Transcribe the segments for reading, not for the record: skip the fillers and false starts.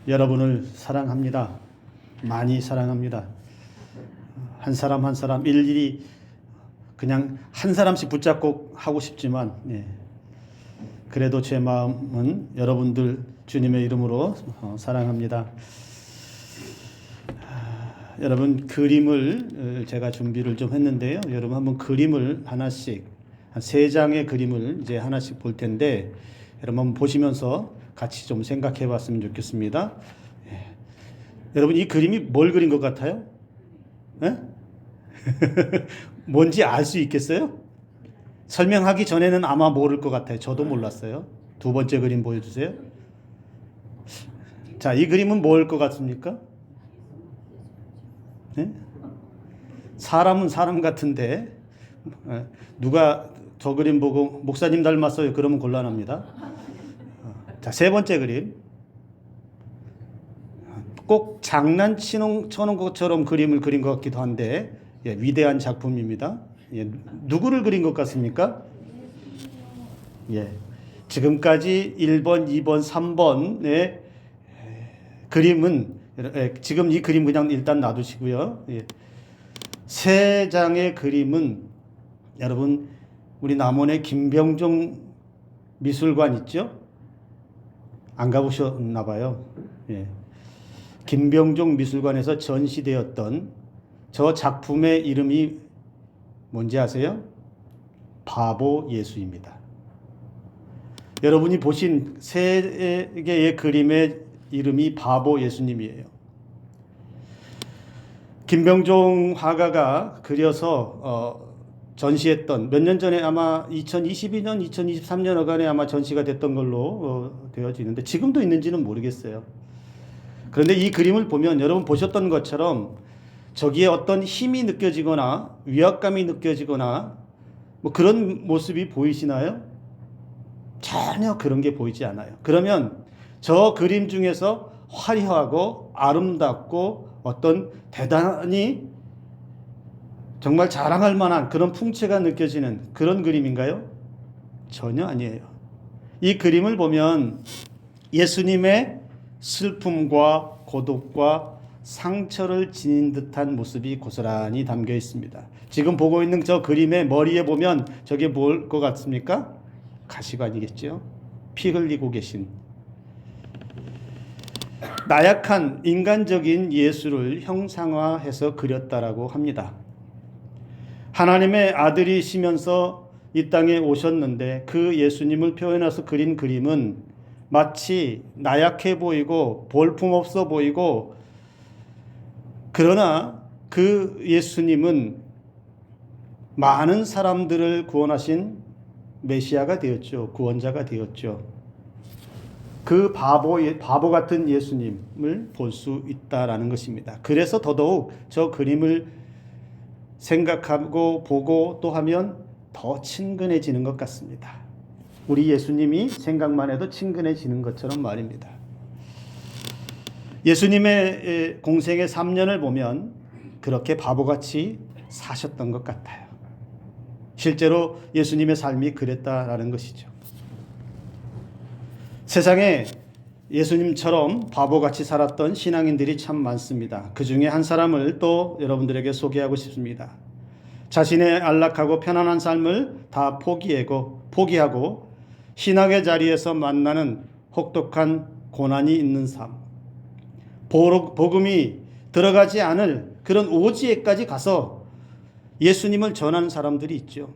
여러분을 사랑합니다. 많이 사랑합니다. 한 사람 한 사람 일일이 그냥 한 사람씩 붙잡고 하고 싶지만, 그래도 제 마음은 여러분들 주님의 이름으로 사랑합니다. 여러분, 그림을 제가 준비를 좀 했는데요. 여러분 한번 그림을 하나씩, 한 3장의 그림을 이제 하나씩 볼 텐데, 여러분 한번 보시면서 같이 좀 생각해 봤으면 좋겠습니다. 여러분, 이 그림이 뭘 그린 것 같아요? 뭔지 알 수 있겠어요? 설명하기 전에는 아마 모를 것 같아요. 저도 몰랐어요. 2번째 그림 보여주세요. 자, 이 그림은 뭘 것 같습니까? 사람은 사람 같은데, 누가 저 그림 보고 목사님 닮았어요 그러면 곤란합니다. 자, 3번째 그림. 꼭 장난치는 것처럼 그림을 그린 것 같기도 한데, 위대한 작품입니다. 누구를 그린 것 같습니까? 지금까지 1번, 2번, 3번의 그림은, 지금 이 그림 그냥 일단 놔두시고요. 3장의 그림은 여러분, 우리 남원의 김병종 미술관 있죠? 안 가보셨나 봐요. 김병종 미술관에서 전시되었던 저 작품의 이름이 뭔지 아세요? 바보 예수입니다. 여러분이 보신 3개의 그림의 이름이 바보 예수님이에요. 김병종 화가가 그려서 전시했던, 몇 년 전에 아마 2022년, 2023년 어간에 아마 전시가 됐던 걸로 되어지는데, 지금도 있는지는 모르겠어요. 그런데 이 그림을 보면 여러분 보셨던 것처럼 저기에 어떤 힘이 느껴지거나 위압감이 느껴지거나 뭐 그런 모습이 보이시나요? 전혀 그런 게 보이지 않아요. 그러면 저 그림 중에서 화려하고 아름답고 어떤 대단히 정말 자랑할 만한 그런 풍채가 느껴지는 그런 그림인가요? 전혀 아니에요. 이 그림을 보면 예수님의 슬픔과 고독과 상처를 지닌 듯한 모습이 고스란히 담겨 있습니다. 지금 보고 있는 저 그림의 머리에 보면 저게 뭘 것 같습니까? 가시관이겠죠. 피 흘리고 계신, 나약한 인간적인 예수를 형상화해서 그렸다라고 합니다. 하나님의 아들이시면서 이 땅에 오셨는데 그 예수님을 표현해서 그린 그림은 마치 나약해 보이고 볼품없어 보이고, 그러나 그 예수님은 많은 사람들을 구원하신 메시아가 되었죠. 구원자가 되었죠. 그 바보 같은 예수님을 볼 수 있다라는 것입니다. 그래서 더더욱 저 그림을 생각하고 보고 또 하면 더 친근해지는 것 같습니다. 우리 예수님이 생각만 해도 친근해지는 것처럼 말입니다. 예수님의 공생의 3년을 보면 그렇게 바보같이 사셨던 것 같아요. 실제로 예수님의 삶이 그랬다라는 것이죠. 세상에 예수님처럼 바보같이 살았던 신앙인들이 참 많습니다. 그 중에 한 사람을 또 여러분들에게 소개하고 싶습니다. 자신의 안락하고 편안한 삶을 다 포기하고 신학의 자리에서 만나는 혹독한 고난이 있는 삶, 복음이 들어가지 않을 그런 오지에까지 가서 예수님을 전하는 사람들이 있죠.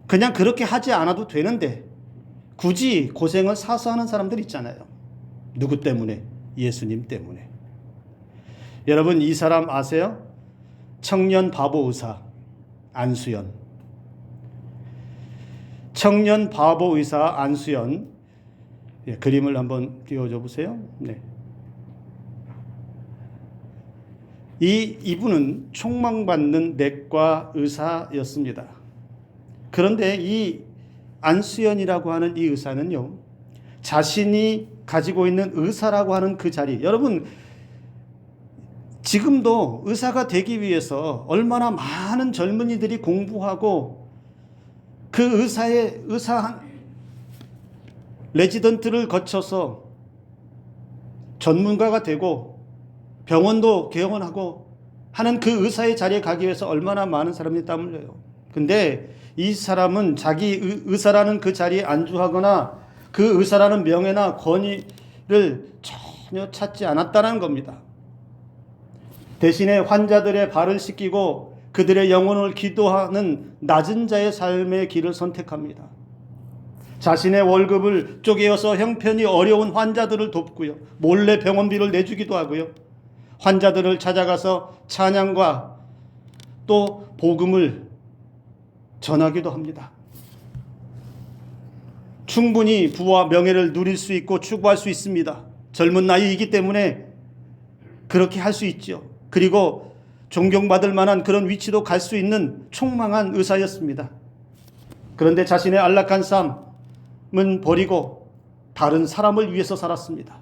그냥 그렇게 하지 않아도 되는데 굳이 고생을 사서 하는 사람들 있잖아요. 누구 때문에? 예수님 때문에. 여러분, 이 사람 아세요? 청년 바보 의사 안수연. 청년 바보 의사 안수연. 그림을 한번 띄워줘 보세요. 이분은 촉망받는 내과 의사였습니다. 그런데 이 안수연이라고 하는 이 의사는요, 자신이 가지고 있는 의사라고 하는 그 자리, 여러분 지금도 의사가 되기 위해서 얼마나 많은 젊은이들이 공부하고 그 의사 레지던트를 거쳐서 전문가가 되고 병원도 개원하고 하는 그 의사의 자리에 가기 위해서 얼마나 많은 사람이 땀을 흘려요. 근데 이 사람은 자기 의사라는 그 자리에 안주하거나 그 의사라는 명예나 권위를 전혀 찾지 않았다는 겁니다. 대신에 환자들의 발을 씻기고 그들의 영혼을 기도하는 낮은 자의 삶의 길을 선택합니다. 자신의 월급을 쪼개어서 형편이 어려운 환자들을 돕고요. 몰래 병원비를 내주기도 하고요. 환자들을 찾아가서 찬양과 또 복음을 전하기도 합니다. 충분히 부와 명예를 누릴 수 있고 추구할 수 있습니다. 젊은 나이이기 때문에 그렇게 할 수 있죠. 그리고 존경받을 만한 그런 위치도 갈 수 있는 총망한 의사였습니다. 그런데 자신의 안락한 삶은 버리고 다른 사람을 위해서 살았습니다.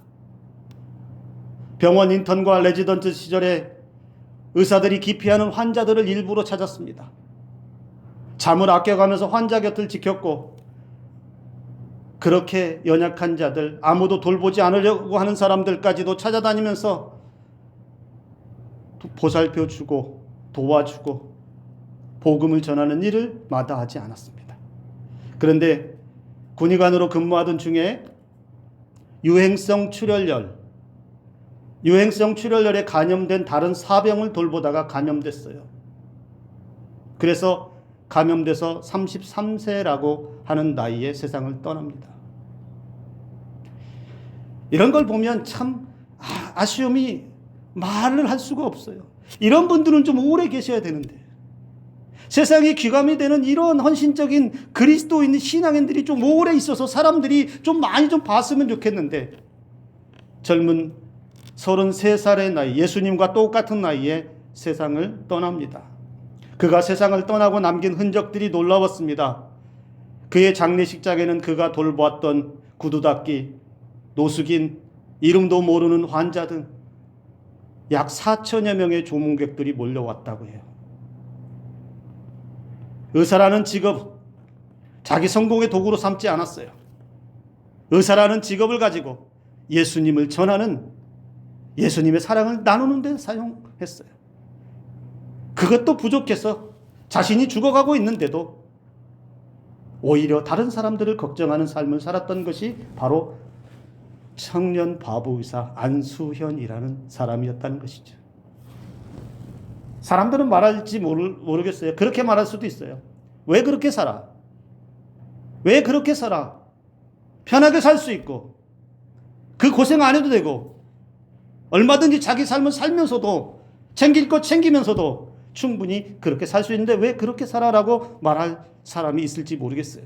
병원 인턴과 레지던트 시절에 의사들이 기피하는 환자들을 일부러 찾았습니다. 잠을 아껴가면서 환자 곁을 지켰고, 그렇게 연약한 자들, 아무도 돌보지 않으려고 하는 사람들까지도 찾아다니면서 보살펴주고 도와주고 복음을 전하는 일을 마다하지 않았습니다. 그런데 군의관으로 근무하던 중에 유행성 출혈열에 감염된 다른 사병을 돌보다가 감염됐어요. 그래서 감염돼서 33세라고 하는 나이에 세상을 떠납니다. 이런 걸 보면 참 아쉬움이 말을 할 수가 없어요. 이런 분들은 좀 오래 계셔야 되는데, 세상에 귀감이 되는 이런 헌신적인 그리스도인 신앙인들이 좀 오래 있어서 사람들이 좀 많이 좀 봤으면 좋겠는데, 젊은 33살의 나이, 예수님과 똑같은 나이에 세상을 떠납니다. 그가 세상을 떠나고 남긴 흔적들이 놀라웠습니다. 그의 장례식장에는 그가 돌보았던 구두 닦기, 노숙인, 이름도 모르는 환자 등 약 4천여 명의 조문객들이 몰려왔다고 해요. 의사라는 직업, 자기 성공의 도구로 삼지 않았어요. 의사라는 직업을 가지고 예수님을 전하는, 예수님의 사랑을 나누는 데 사용했어요. 그것도 부족해서 자신이 죽어가고 있는데도 오히려 다른 사람들을 걱정하는 삶을 살았던 것이 바로 청년 바보의사 안수현이라는 사람이었다는 것이죠. 사람들은 말할지 모르겠어요. 그렇게 말할 수도 있어요. 왜 그렇게 살아? 왜 그렇게 살아? 편하게 살 수 있고 그 고생 안 해도 되고 얼마든지 자기 삶을 살면서도 챙길 것 챙기면서도 충분히 그렇게 살 수 있는데 왜 그렇게 살아라고 말할 사람이 있을지 모르겠어요.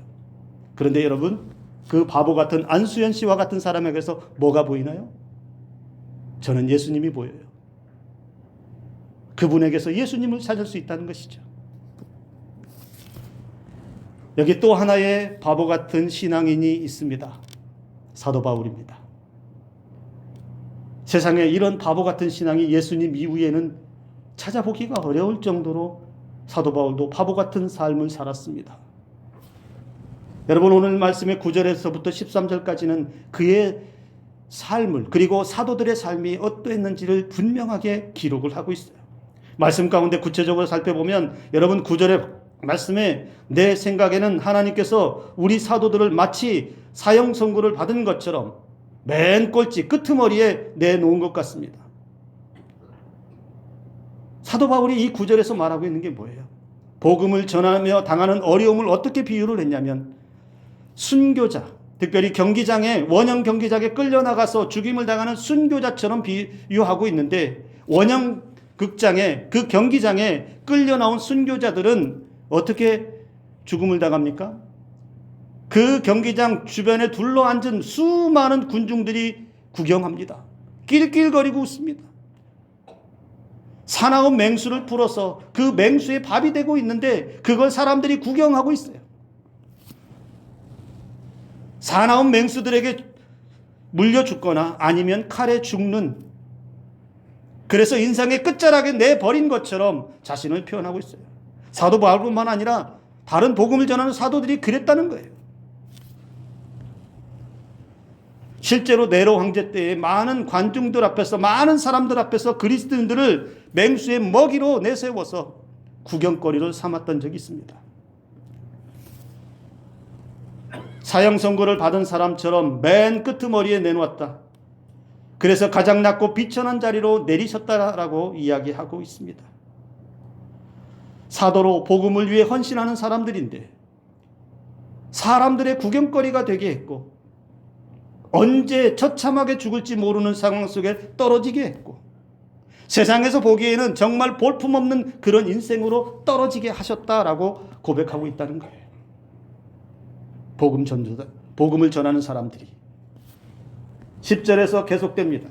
그런데 여러분, 그 바보 같은 안수현 씨와 같은 사람에게서 뭐가 보이나요? 저는 예수님이 보여요. 그분에게서 예수님을 찾을 수 있다는 것이죠. 여기 또 하나의 바보 같은 신앙인이 있습니다. 사도 바울입니다. 세상에 이런 바보 같은 신앙이 예수님 이후에는 찾아보기가 어려울 정도로 사도 바울도 바보 같은 삶을 살았습니다. 여러분, 오늘 말씀의 9절에서부터 13절까지는 그의 삶을, 그리고 사도들의 삶이 어떠했는지를 분명하게 기록을 하고 있어요. 말씀 가운데 구체적으로 살펴보면 여러분 9절의 말씀에 내 생각에는 하나님께서 우리 사도들을 마치 사형 선고를 받은 것처럼 맨 꼴찌 끄트머리에 내놓은 것 같습니다. 사도 바울이 이 9절에서 말하고 있는 게 뭐예요? 복음을 전하며 당하는 어려움을 어떻게 비유를 했냐면, 순교자, 특별히 경기장에, 원형 경기장에 끌려나가서 죽임을 당하는 순교자처럼 비유하고 있는데, 원형 극장에, 그 경기장에 끌려나온 순교자들은 어떻게 죽음을 당합니까? 그 경기장 주변에 둘러앉은 수많은 군중들이 구경합니다. 낄낄거리고 웃습니다. 사나운 맹수를 풀어서 그 맹수의 밥이 되고 있는데 그걸 사람들이 구경하고 있어요. 사나운 맹수들에게 물려 죽거나 아니면 칼에 죽는, 그래서 인생의 끝자락에 내버린 것처럼 자신을 표현하고 있어요. 사도 바울뿐만 아니라 다른 복음을 전하는 사도들이 그랬다는 거예요. 실제로 네로 황제 때에 많은 관중들 앞에서, 많은 사람들 앞에서 그리스도인들을 맹수의 먹이로 내세워서 구경거리를 삼았던 적이 있습니다. 사형 선고를 받은 사람처럼 맨 끄트머리에 내놓았다. 그래서 가장 낮고 비천한 자리로 내리셨다라고 이야기하고 있습니다. 사도로 복음을 위해 헌신하는 사람들인데 사람들의 구경거리가 되게 했고, 언제 처참하게 죽을지 모르는 상황 속에 떨어지게 했고, 세상에서 보기에는 정말 볼품없는 그런 인생으로 떨어지게 하셨다라고 고백하고 있다는 거예요. 복음을 전하는 사람들이. 10절에서 계속됩니다.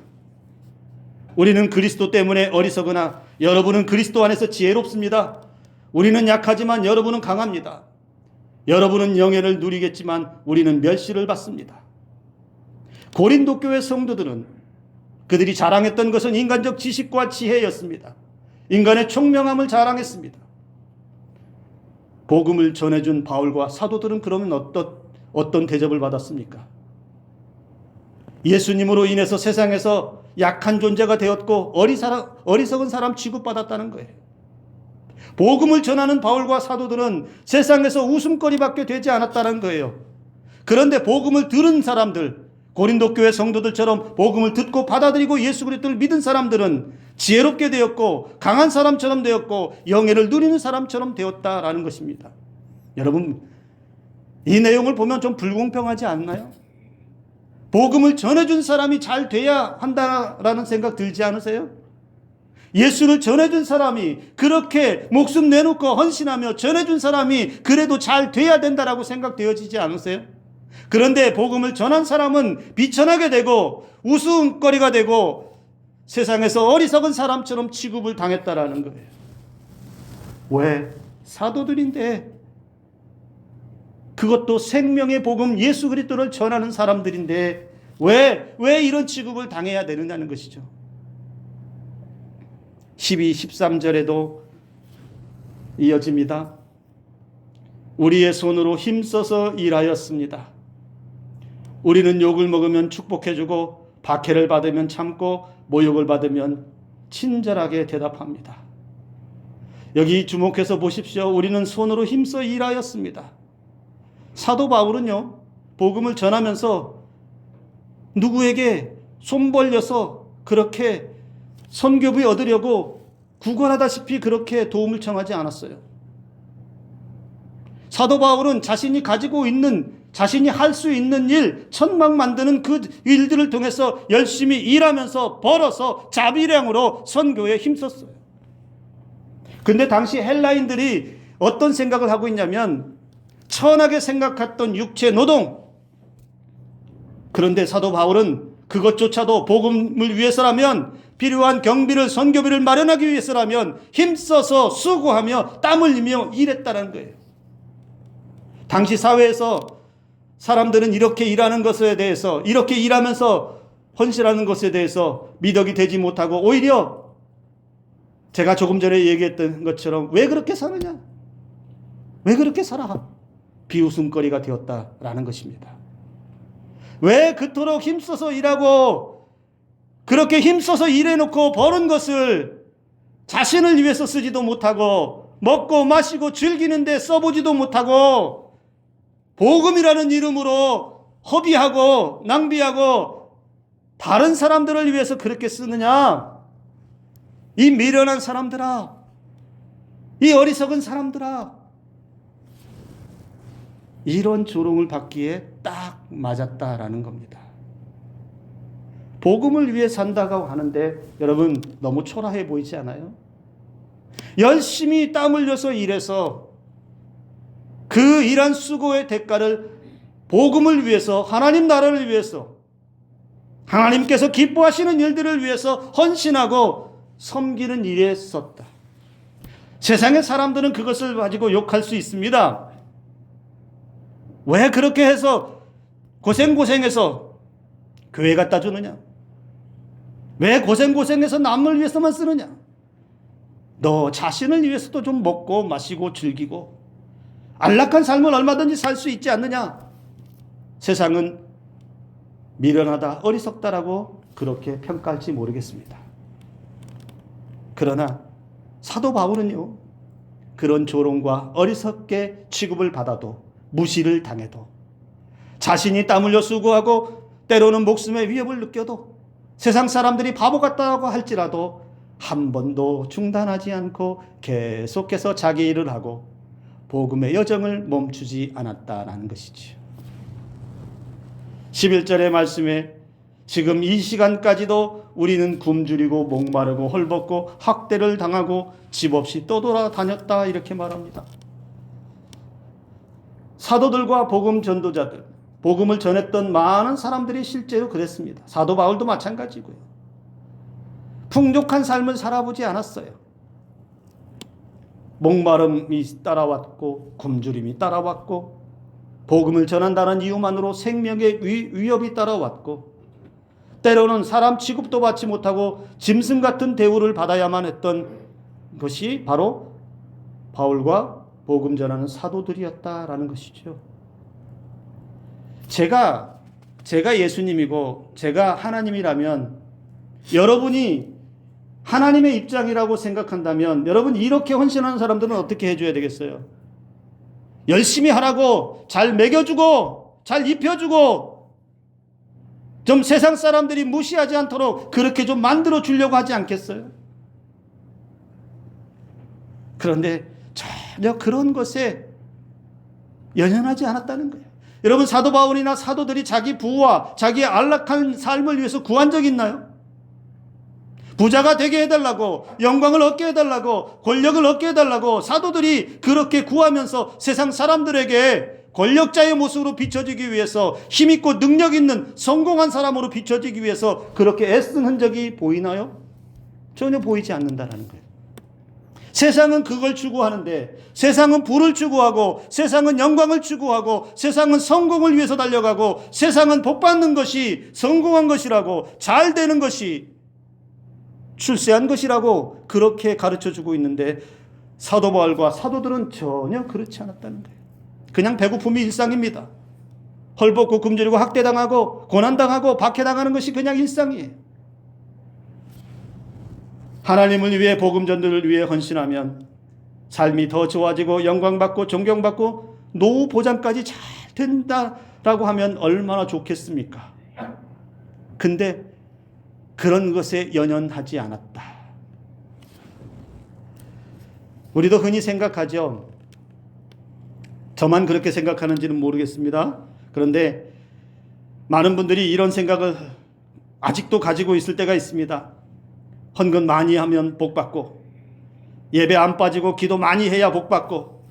우리는 그리스도 때문에 어리석으나 여러분은 그리스도 안에서 지혜롭습니다. 우리는 약하지만 여러분은 강합니다. 여러분은 영예를 누리겠지만 우리는 멸시를 받습니다. 고린도 교회 성도들은 그들이 자랑했던 것은 인간적 지식과 지혜였습니다. 인간의 총명함을 자랑했습니다. 복음을 전해준 바울과 사도들은 그러면 어떤 대접을 받았습니까? 예수님으로 인해서 세상에서 약한 존재가 되었고 어리석은 사람 취급받았다는 거예요. 복음을 전하는 바울과 사도들은 세상에서 웃음거리밖에 되지 않았다는 거예요. 그런데 복음을 들은 사람들, 고린도 교회 성도들처럼 복음을 듣고 받아들이고 예수 그리스도를 믿은 사람들은 지혜롭게 되었고 강한 사람처럼 되었고 영예를 누리는 사람처럼 되었다라는 것입니다. 여러분, 이 내용을 보면 좀 불공평하지 않나요? 복음을 전해준 사람이 잘 돼야 한다라는 생각 들지 않으세요? 예수를 전해준 사람이, 그렇게 목숨 내놓고 헌신하며 전해준 사람이 그래도 잘 돼야 된다라고 생각되어지지 않으세요? 그런데 복음을 전한 사람은 비천하게 되고 웃음거리가 되고 세상에서 어리석은 사람처럼 취급을 당했다라는 거예요. 왜? 사도들인데, 그것도 생명의 복음 예수 그리스도를 전하는 사람들인데 왜 이런 취급을 당해야 되느냐는 것이죠. 12, 13절에도 이어집니다. 우리의 손으로 힘써서 일하였습니다. 우리는 욕을 먹으면 축복해주고 박해를 받으면 참고 모욕을 받으면 친절하게 대답합니다. 여기 주목해서 보십시오. 우리는 손으로 힘써 일하였습니다. 사도 바울은요, 복음을 전하면서 누구에게 손 벌려서 그렇게 선교비 얻으려고 구걸하다시피 그렇게 도움을 청하지 않았어요. 사도 바울은 자신이 가지고 있는, 자신이 할 수 있는 일, 천막 만드는 그 일들을 통해서 열심히 일하면서 벌어서 자비량으로 선교에 힘썼어요. 근데 당시 헬라인들이 어떤 생각을 하고 있냐면 천하게 생각했던 육체 노동. 그런데 사도 바울은 그것조차도 복음을 위해서라면, 필요한 경비를, 선교비를 마련하기 위해서라면 힘써서 수고하며 땀 흘리며 일했다는 거예요. 당시 사회에서 사람들은 이렇게 일하는 것에 대해서, 이렇게 일하면서 헌신하는 것에 대해서 미덕이 되지 못하고 오히려 제가 조금 전에 얘기했던 것처럼 왜 그렇게 사느냐? 왜 그렇게 살아? 비웃음거리가 되었다라는 것입니다. 왜 그토록 힘써서 일하고 그렇게 힘써서 일해놓고 버는 것을 자신을 위해서 쓰지도 못하고 먹고 마시고 즐기는데 써보지도 못하고 복음이라는 이름으로 허비하고 낭비하고 다른 사람들을 위해서 그렇게 쓰느냐? 이 미련한 사람들아, 이 어리석은 사람들아, 이런 조롱을 받기에 딱 맞았다라는 겁니다. 복음을 위해 산다고 하는데 여러분, 너무 초라해 보이지 않아요? 열심히 땀 흘려서 일해서 그 일한 수고의 대가를 복음을 위해서, 하나님 나라를 위해서, 하나님께서 기뻐하시는 일들을 위해서 헌신하고 섬기는 일에 썼다. 세상의 사람들은 그것을 가지고 욕할 수 있습니다. 왜 그렇게 해서 고생해서 교회 갖다 주느냐? 왜 고생해서 남을 위해서만 쓰느냐? 너 자신을 위해서도 좀 먹고 마시고 즐기고 안락한 삶을 얼마든지 살 수 있지 않느냐? 세상은 미련하다, 어리석다라고 그렇게 평가할지 모르겠습니다. 그러나 사도 바울은요, 그런 조롱과 어리석게 취급을 받아도, 무시를 당해도, 자신이 땀 흘려 수고하고 때로는 목숨의 위협을 느껴도, 세상 사람들이 바보 같다고 할지라도 한 번도 중단하지 않고 계속해서 자기 일을 하고 복음의 여정을 멈추지 않았다라는 것이지요. 11절의 말씀에 지금 이 시간까지도 우리는 굶주리고 목마르고 헐벗고 학대를 당하고 집 없이 떠돌아다녔다, 이렇게 말합니다. 사도들과 복음 전도자들, 복음을 전했던 많은 사람들이 실제로 그랬습니다. 사도 바울도 마찬가지고요. 풍족한 삶을 살아보지 않았어요. 목마름이 따라왔고 굶주림이 따라왔고 복음을 전한다는 이유만으로 생명의 위협이 따라왔고, 때로는 사람 취급도 받지 못하고 짐승 같은 대우를 받아야만 했던 것이 바로 바울과 복음 전하는 사도들이었다라는 것이죠. 제가 예수님이고 제가 하나님이라면, 여러분이 하나님의 입장이라고 생각한다면 여러분 이렇게 헌신하는 사람들은 어떻게 해줘야 되겠어요? 열심히 하라고, 잘 먹여주고 잘 입혀주고 좀 세상 사람들이 무시하지 않도록 그렇게 좀 만들어 주려고 하지 않겠어요? 그런데 전혀 그런 것에 연연하지 않았다는 거예요. 여러분, 사도 바울이나 사도들이 자기 부와 자기의 안락한 삶을 위해서 구한 적 있나요? 부자가 되게 해달라고, 영광을 얻게 해달라고, 권력을 얻게 해달라고 사도들이 그렇게 구하면서 세상 사람들에게 권력자의 모습으로 비춰지기 위해서, 힘있고 능력 있는 성공한 사람으로 비춰지기 위해서 그렇게 애쓴 흔적이 보이나요? 전혀 보이지 않는다는 거예요. 세상은 그걸 추구하는데, 세상은 부를 추구하고, 세상은 영광을 추구하고, 세상은 성공을 위해서 달려가고, 세상은 복받는 것이 성공한 것이라고, 잘 되는 것이 출세한 것이라고 그렇게 가르쳐주고 있는데, 사도 바울과 사도들은 전혀 그렇지 않았다는 거예요. 그냥 배고픔이 일상입니다. 헐벗고 굶주리고 학대당하고 고난당하고 박해당하는 것이 그냥 일상이에요. 하나님을 위해, 복음 전도를 위해 헌신하면 삶이 더 좋아지고 영광받고 존경받고 노후 보장까지 잘 된다라고 하면 얼마나 좋겠습니까? 근데 그런 것에 연연하지 않았다. 우리도 흔히 생각하죠. 저만 그렇게 생각하는지는 모르겠습니다. 그런데 많은 분들이 이런 생각을 아직도 가지고 있을 때가 있습니다. 헌금 많이 하면 복받고, 예배 안 빠지고 기도 많이 해야 복받고,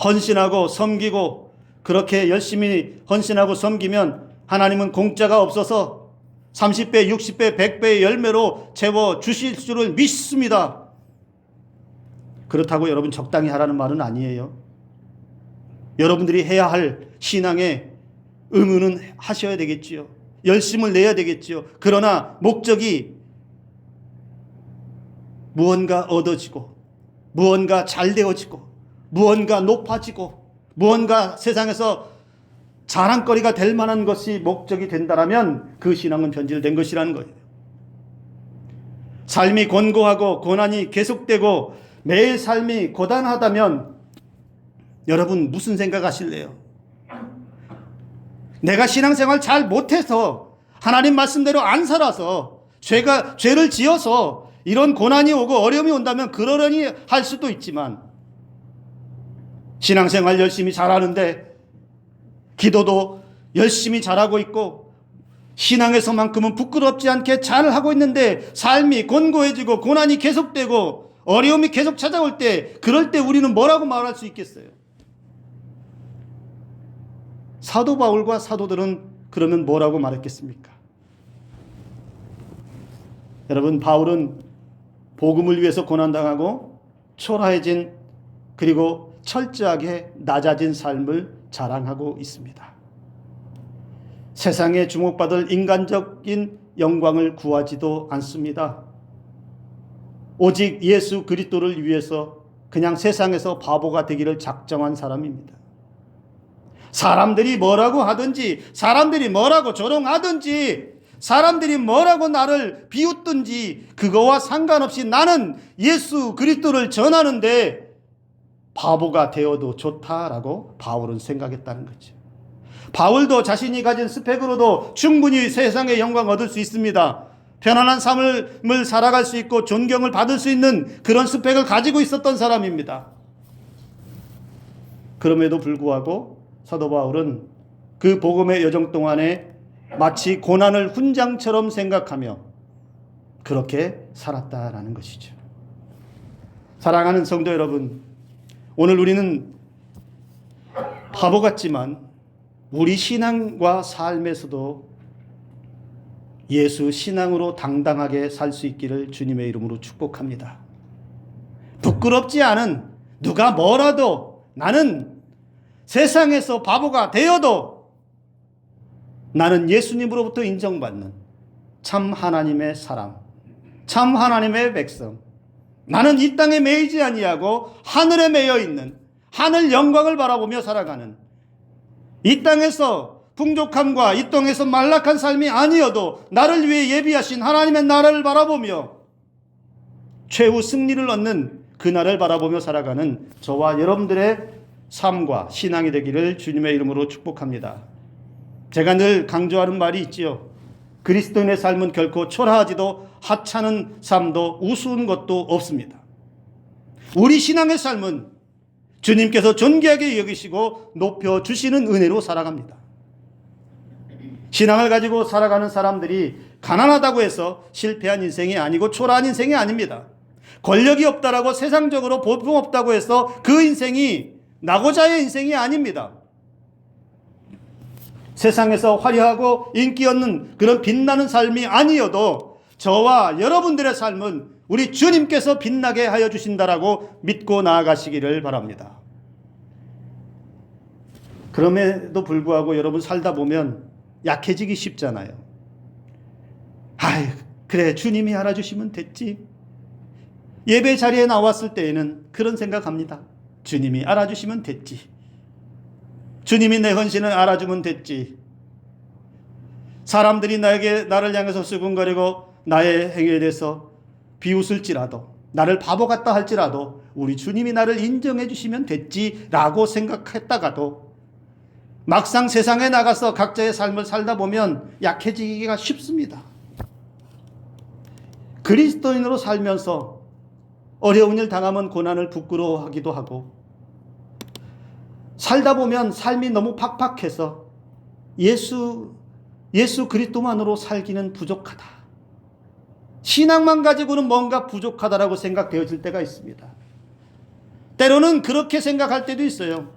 헌신하고 섬기고 그렇게 열심히 헌신하고 섬기면 하나님은 공짜가 없어서 30배, 60배, 100배의 열매로 채워 주실 줄을 믿습니다. 그렇다고 여러분 적당히 하라는 말은 아니에요. 여러분들이 해야 할 신앙에 응원은 하셔야 되겠지요. 열심을 내야 되겠지요. 그러나 목적이 무언가 얻어지고, 무언가 잘 되어지고, 무언가 높아지고, 무언가 세상에서 자랑거리가 될 만한 것이 목적이 된다라면 그 신앙은 변질된 것이라는 거예요. 삶이 권고하고 고난이 계속되고 매일 삶이 고단하다면 여러분 무슨 생각하실래요? 내가 신앙생활 잘 못해서, 하나님 말씀대로 안 살아서, 죄를 지어서 이런 고난이 오고 어려움이 온다면 그러려니 할 수도 있지만, 신앙생활 열심히 잘하는데, 기도도 열심히 잘하고 있고, 신앙에서만큼은 부끄럽지 않게 잘하고 있는데 삶이 곤고해지고 고난이 계속되고 어려움이 계속 찾아올 때, 그럴 때 우리는 뭐라고 말할 수 있겠어요? 사도 바울과 사도들은 그러면 뭐라고 말했겠습니까? 여러분, 바울은 복음을 위해서 고난당하고 초라해진, 그리고 철저하게 낮아진 삶을 자랑하고 있습니다. 세상에 주목받을 인간적인 영광을 구하지도 않습니다. 오직 예수 그리스도를 위해서 그냥 세상에서 바보가 되기를 작정한 사람입니다. 사람들이 뭐라고 하든지, 사람들이 뭐라고 조롱하든지, 사람들이 뭐라고 나를 비웃든지 그거와 상관없이 나는 예수 그리스도를 전하는데 바보가 되어도 좋다라고 바울은 생각했다는 거죠. 바울도 자신이 가진 스펙으로도 충분히 세상의 영광 얻을 수 있습니다. 편안한 삶을 살아갈 수 있고 존경을 받을 수 있는 그런 스펙을 가지고 있었던 사람입니다. 그럼에도 불구하고 사도 바울은 그 복음의 여정 동안에 마치 고난을 훈장처럼 생각하며 그렇게 살았다라는 것이죠. 사랑하는 성도 여러분, 오늘 우리는 바보 같지만 우리 신앙과 삶에서도 예수 신앙으로 당당하게 살 수 있기를 주님의 이름으로 축복합니다. 부끄럽지 않은, 누가 뭐라도 나는 세상에서 바보가 되어도 나는 예수님으로부터 인정받는 참 하나님의 사람, 참 하나님의 백성, 나는 이 땅에 매이지 아니하고 하늘에 매여 있는, 하늘 영광을 바라보며 살아가는, 이 땅에서 풍족함과 이 땅에서 만락한 삶이 아니어도 나를 위해 예비하신 하나님의 나라를 바라보며 최후 승리를 얻는 그 날을 바라보며 살아가는 저와 여러분들의 삶과 신앙이 되기를 주님의 이름으로 축복합니다. 제가 늘 강조하는 말이 있지요. 그리스도인의 삶은 결코 초라하지도 하찮은 삶도 우스운 것도 없습니다. 우리 신앙의 삶은 주님께서 존귀하게 여기시고 높여주시는 은혜로 살아갑니다. 신앙을 가지고 살아가는 사람들이 가난하다고 해서 실패한 인생이 아니고 초라한 인생이 아닙니다. 권력이 없다라고 세상적으로 볼품 없다고 해서 그 인생이 낙오자의 인생이 아닙니다. 세상에서 화려하고 인기 얻는 그런 빛나는 삶이 아니어도 저와 여러분들의 삶은 우리 주님께서 빛나게 하여 주신다라고 믿고 나아가시기를 바랍니다. 그럼에도 불구하고 여러분 살다 보면 약해지기 쉽잖아요. 아유, 그래 주님이 알아주시면 됐지. 예배 자리에 나왔을 때에는 그런 생각합니다. 주님이 알아주시면 됐지. 주님이 내 헌신을 알아주면 됐지. 사람들이 나를 향해서 수군거리고 나의 행위에 대해서 비웃을지라도, 나를 바보 같다 할지라도 우리 주님이 나를 인정해 주시면 됐지라고 생각했다가도 막상 세상에 나가서 각자의 삶을 살다 보면 약해지기가 쉽습니다. 그리스도인으로 살면서 어려운 일 당하면 고난을 부끄러워하기도 하고, 살다 보면 삶이 너무 팍팍해서 예수 그리스도만으로 살기는 부족하다, 신앙만 가지고는 뭔가 부족하다라고 생각되어질 때가 있습니다. 때로는 그렇게 생각할 때도 있어요.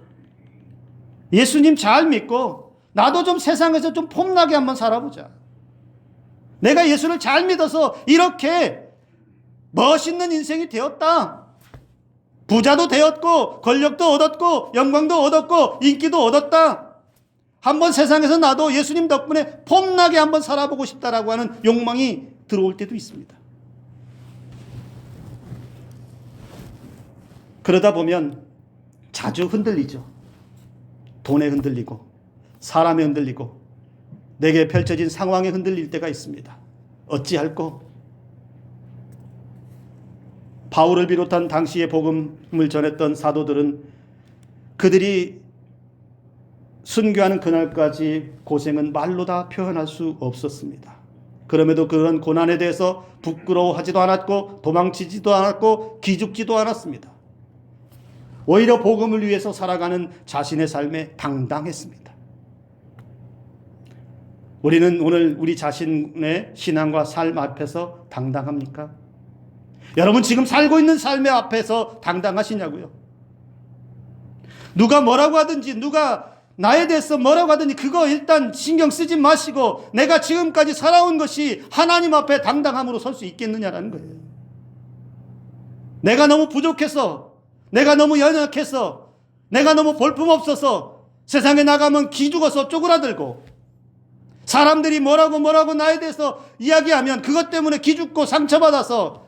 예수님 잘 믿고 나도 좀 세상에서 좀 폼나게 한번 살아보자. 내가 예수를 잘 믿어서 이렇게 멋있는 인생이 되었다. 부자도 되었고 권력도 얻었고 영광도 얻었고 인기도 얻었다. 한번 세상에서 나도 예수님 덕분에 폼나게 한번 살아보고 싶다라고 하는 욕망이 들어올 때도 있습니다. 그러다 보면 자주 흔들리죠. 돈에 흔들리고 사람에 흔들리고 내게 펼쳐진 상황에 흔들릴 때가 있습니다. 어찌할꼬? 바울을 비롯한 당시에 복음을 전했던 사도들은 그들이 순교하는 그날까지 고생은 말로 다 표현할 수 없었습니다. 그럼에도 그런 고난에 대해서 부끄러워하지도 않았고 도망치지도 않았고 기죽지도 않았습니다. 오히려 복음을 위해서 살아가는 자신의 삶에 당당했습니다. 우리는 오늘 우리 자신의 신앙과 삶 앞에서 당당합니까? 여러분 지금 살고 있는 삶의 앞에서 당당하시냐고요? 누가 뭐라고 하든지, 누가 나에 대해서 뭐라고 하든지 그거 일단 신경 쓰지 마시고 내가 지금까지 살아온 것이 하나님 앞에 당당함으로 설 수 있겠느냐라는 거예요. 내가 너무 부족해서, 내가 너무 연약해서, 내가 너무 볼품없어서 세상에 나가면 기죽어서 쪼그라들고, 사람들이 뭐라고 나에 대해서 이야기하면 그것 때문에 기죽고 상처받아서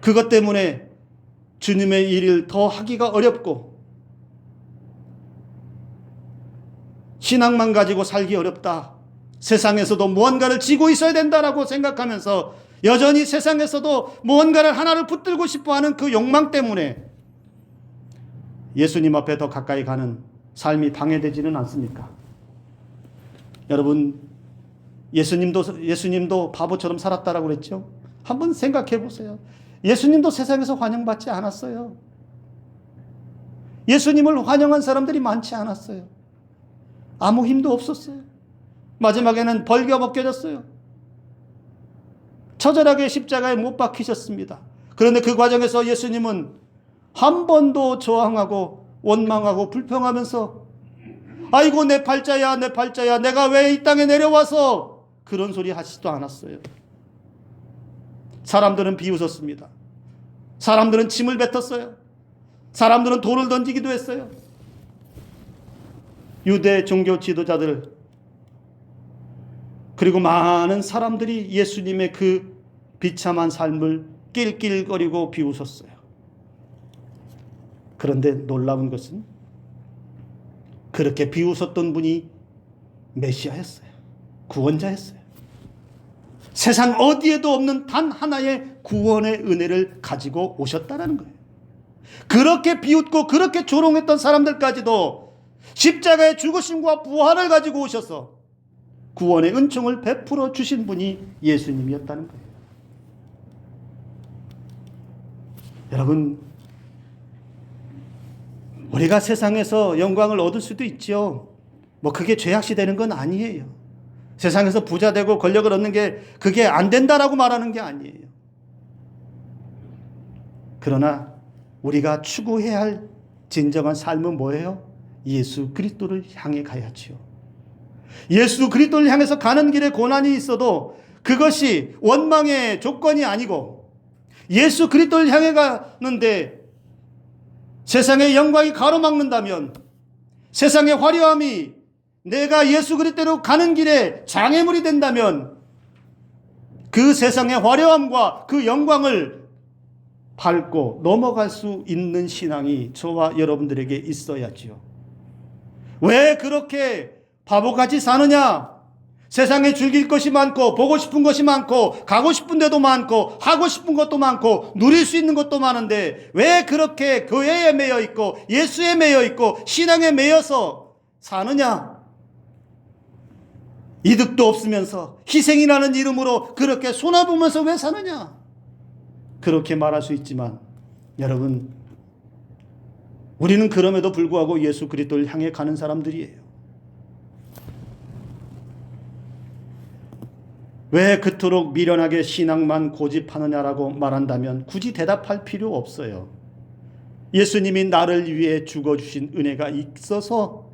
그것 때문에 주님의 일을 더 하기가 어렵고 신앙만 가지고 살기 어렵다. 세상에서도 무언가를 지고 있어야 된다라고 생각하면서 여전히 세상에서도 무언가를 하나를 붙들고 싶어하는 그 욕망 때문에 예수님 앞에 더 가까이 가는 삶이 방해되지는 않습니까? 여러분, 예수님도 바보처럼 살았다라고 그랬죠? 한번 생각해 보세요. 예수님도 세상에서 환영받지 않았어요. 예수님을 환영한 사람들이 많지 않았어요. 아무 힘도 없었어요. 마지막에는 벌겨 벗겨졌어요. 처절하게 십자가에 못 박히셨습니다. 그런데 그 과정에서 예수님은 한 번도 저항하고 원망하고 불평하면서 아이고 내 팔자야 내 팔자야 내가 왜 이 땅에 내려와서 그런 소리 하시지도 않았어요. 사람들은 비웃었습니다. 사람들은 침을 뱉었어요. 사람들은 돌을 던지기도 했어요. 유대 종교 지도자들 그리고 많은 사람들이 예수님의 그 비참한 삶을 낄낄거리고 비웃었어요. 그런데 놀라운 것은 그렇게 비웃었던 분이 메시아였어요. 구원자였어요. 세상 어디에도 없는 단 하나의 구원의 은혜를 가지고 오셨다는 거예요. 그렇게 비웃고 그렇게 조롱했던 사람들까지도 십자가의 죽으심과 부활을 가지고 오셔서 구원의 은총을 베풀어 주신 분이 예수님이었다는 거예요. 여러분, 우리가 세상에서 영광을 얻을 수도 있죠. 그게 죄악시 되는 건 아니에요. 세상에서 부자 되고 권력을 얻는 게 그게 안 된다라고 말하는 게 아니에요. 그러나 우리가 추구해야 할 진정한 삶은 뭐예요? 예수 그리스도를 향해 가야지요. 예수 그리스도를 향해서 가는 길에 고난이 있어도 그것이 원망의 조건이 아니고 예수 그리스도를 향해 가는데 세상의 영광이 가로막는다면 세상의 화려함이 내가 예수 그리스도로 가는 길에 장애물이 된다면 그 세상의 화려함과 그 영광을 밟고 넘어갈 수 있는 신앙이 저와 여러분들에게 있어야지요. 왜 그렇게 바보같이 사느냐? 세상에 즐길 것이 많고 보고 싶은 것이 많고 가고 싶은 데도 많고 하고 싶은 것도 많고 누릴 수 있는 것도 많은데 왜 그렇게 교회에 매여 있고 예수에 매여 있고 신앙에 매여서 사느냐? 이득도 없으면서 희생이라는 이름으로 그렇게 손아보면서 왜 사느냐? 그렇게 말할 수 있지만 여러분, 우리는 그럼에도 불구하고 예수 그리스도를 향해 가는 사람들이에요. 왜 그토록 미련하게 신앙만 고집하느냐라고 말한다면 굳이 대답할 필요 없어요. 예수님이 나를 위해 죽어주신 은혜가 있어서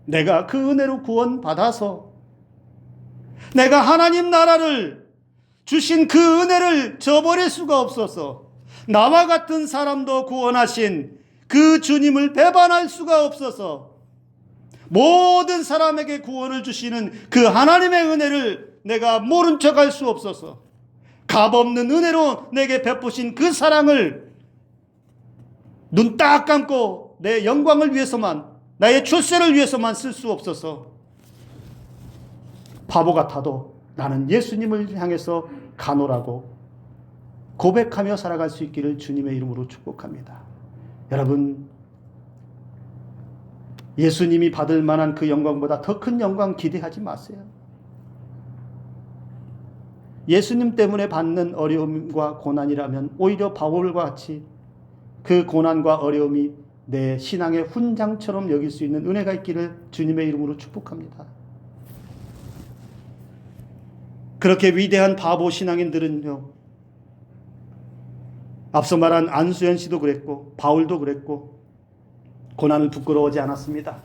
내가 그 은혜로 구원받아서 내가 하나님 나라를 주신 그 은혜를 저버릴 수가 없어서 나와 같은 사람도 구원하신 그 주님을 배반할 수가 없어서 모든 사람에게 구원을 주시는 그 하나님의 은혜를 내가 모른 척할 수 없어서 값없는 은혜로 내게 베푸신 그 사랑을 눈 딱 감고 내 영광을 위해서만 나의 출세를 위해서만 쓸 수 없어서 바보 같아도 나는 예수님을 향해서 가노라고 고백하며 살아갈 수 있기를 주님의 이름으로 축복합니다. 여러분, 예수님이 받을 만한 그 영광보다 더 큰 영광 기대하지 마세요. 예수님 때문에 받는 어려움과 고난이라면 오히려 바울과 같이 그 고난과 어려움이 내 신앙의 훈장처럼 여길 수 있는 은혜가 있기를 주님의 이름으로 축복합니다. 그렇게 위대한 바보 신앙인들은요, 앞서 말한 안수연 씨도 그랬고 바울도 그랬고 고난을 부끄러워하지 않았습니다.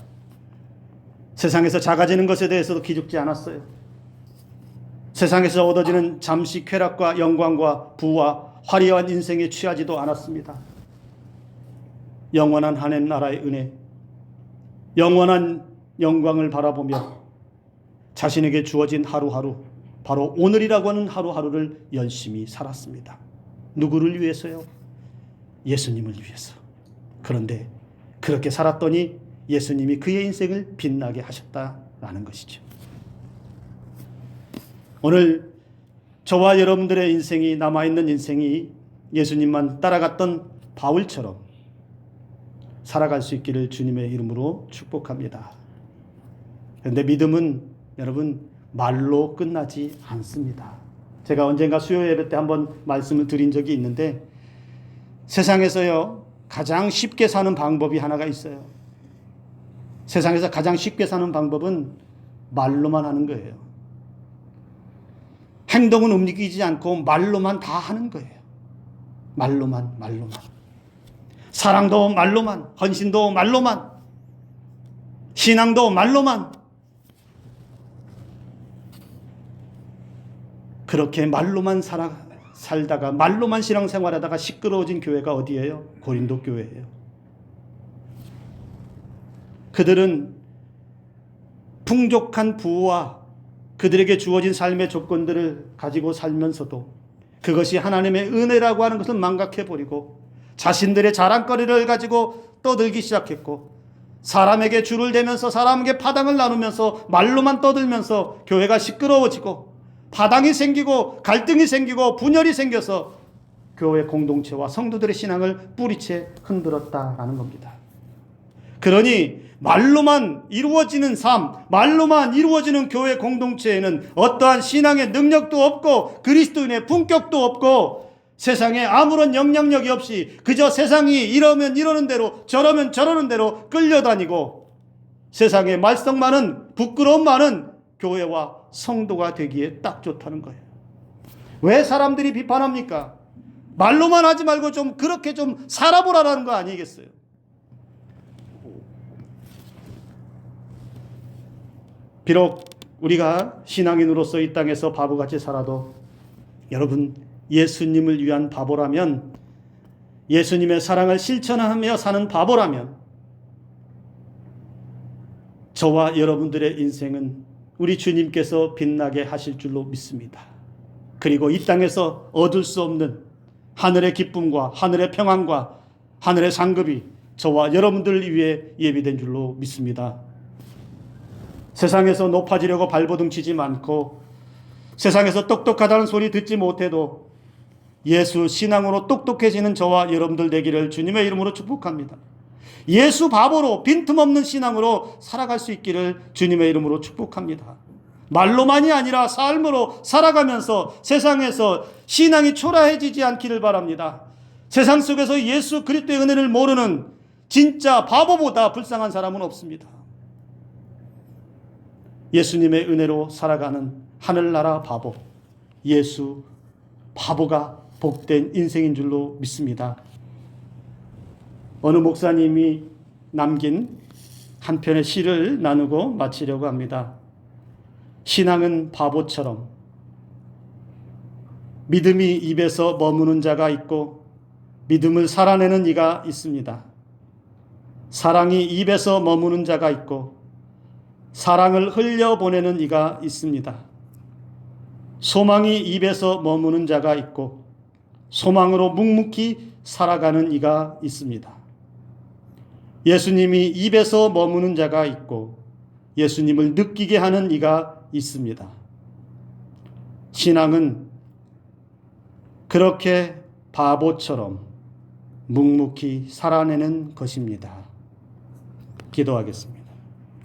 세상에서 작아지는 것에 대해서도 기죽지 않았어요. 세상에서 얻어지는 잠시 쾌락과 영광과 부와 화려한 인생에 취하지도 않았습니다. 영원한 하나님 나라의 은혜, 영원한 영광을 바라보며 자신에게 주어진 하루하루, 바로 오늘이라고 하는 하루하루를 열심히 살았습니다. 누구를 위해서요? 예수님을 위해서. 그런데 그렇게 살았더니 예수님이 그의 인생을 빛나게 하셨다라는 것이죠. 오늘 저와 여러분들의 인생이, 남아있는 인생이 예수님만 따라갔던 바울처럼 살아갈 수 있기를 주님의 이름으로 축복합니다. 그런데 믿음은 여러분 말로 끝나지 않습니다. 제가 언젠가 수요 예배 때 한번 말씀을 드린 적이 있는데, 세상에서요 가장 쉽게 사는 방법이 하나가 있어요. 세상에서 가장 쉽게 사는 방법은 말로만 하는 거예요. 행동은 움직이지 않고 말로만 다 하는 거예요. 말로만. 사랑도 말로만, 헌신도 말로만, 신앙도 말로만. 그렇게 말로만 살다가 말로만 신앙생활하다가 시끄러워진 교회가 어디예요? 고린도 교회예요. 그들은 풍족한 부와 그들에게 주어진 삶의 조건들을 가지고 살면서도 그것이 하나님의 은혜라고 하는 것을 망각해버리고 자신들의 자랑거리를 가지고 떠들기 시작했고, 사람에게 줄을 대면서 사람에게 파당을 나누면서 말로만 떠들면서 교회가 시끄러워지고 파당이 생기고 갈등이 생기고 분열이 생겨서 교회 공동체와 성도들의 신앙을 뿌리채 흔들었다라는 겁니다. 그러니 말로만 이루어지는 삶, 말로만 이루어지는 교회 공동체에는 어떠한 신앙의 능력도 없고 그리스도인의 품격도 없고 세상에 아무런 영향력이 없이 그저 세상이 이러면 이러는 대로 저러면 저러는 대로 끌려다니고 세상에 말썽 많은, 부끄러움 많은 교회와 성도가 되기에 딱 좋다는 거예요. 왜 사람들이 비판합니까? 말로만 하지 말고 좀 그렇게 좀 살아보라는 거 아니겠어요? 비록 우리가 신앙인으로서 이 땅에서 바보같이 살아도 여러분, 예수님을 위한 바보라면, 예수님의 사랑을 실천하며 사는 바보라면 저와 여러분들의 인생은 우리 주님께서 빛나게 하실 줄로 믿습니다. 그리고 이 땅에서 얻을 수 없는 하늘의 기쁨과 하늘의 평안과 하늘의 상급이 저와 여러분들을 위해 예비된 줄로 믿습니다. 세상에서 높아지려고 발버둥 치지 않고 세상에서 똑똑하다는 소리 듣지 못해도 예수 신앙으로 똑똑해지는 저와 여러분들 되기를 주님의 이름으로 축복합니다. 예수 바보로 빈틈없는 신앙으로 살아갈 수 있기를 주님의 이름으로 축복합니다. 말로만이 아니라 삶으로 살아가면서 세상에서 신앙이 초라해지지 않기를 바랍니다. 세상 속에서 예수 그리스도의 은혜를 모르는 진짜 바보보다 불쌍한 사람은 없습니다. 예수님의 은혜로 살아가는 하늘나라 바보, 예수 바보가 복된 인생인 줄로 믿습니다. 어느 목사님이 남긴 한 편의 시를 나누고 마치려고 합니다. 신앙은 바보처럼 믿음이 입에서 머무는 자가 있고 믿음을 살아내는 이가 있습니다. 사랑이 입에서 머무는 자가 있고 사랑을 흘려보내는 이가 있습니다. 소망이 입에서 머무는 자가 있고 소망으로 묵묵히 살아가는 이가 있습니다. 예수님이 입에서 머무는 자가 있고 예수님을 느끼게 하는 이가 있습니다. 신앙은 그렇게 바보처럼 묵묵히 살아내는 것입니다. 기도하겠습니다.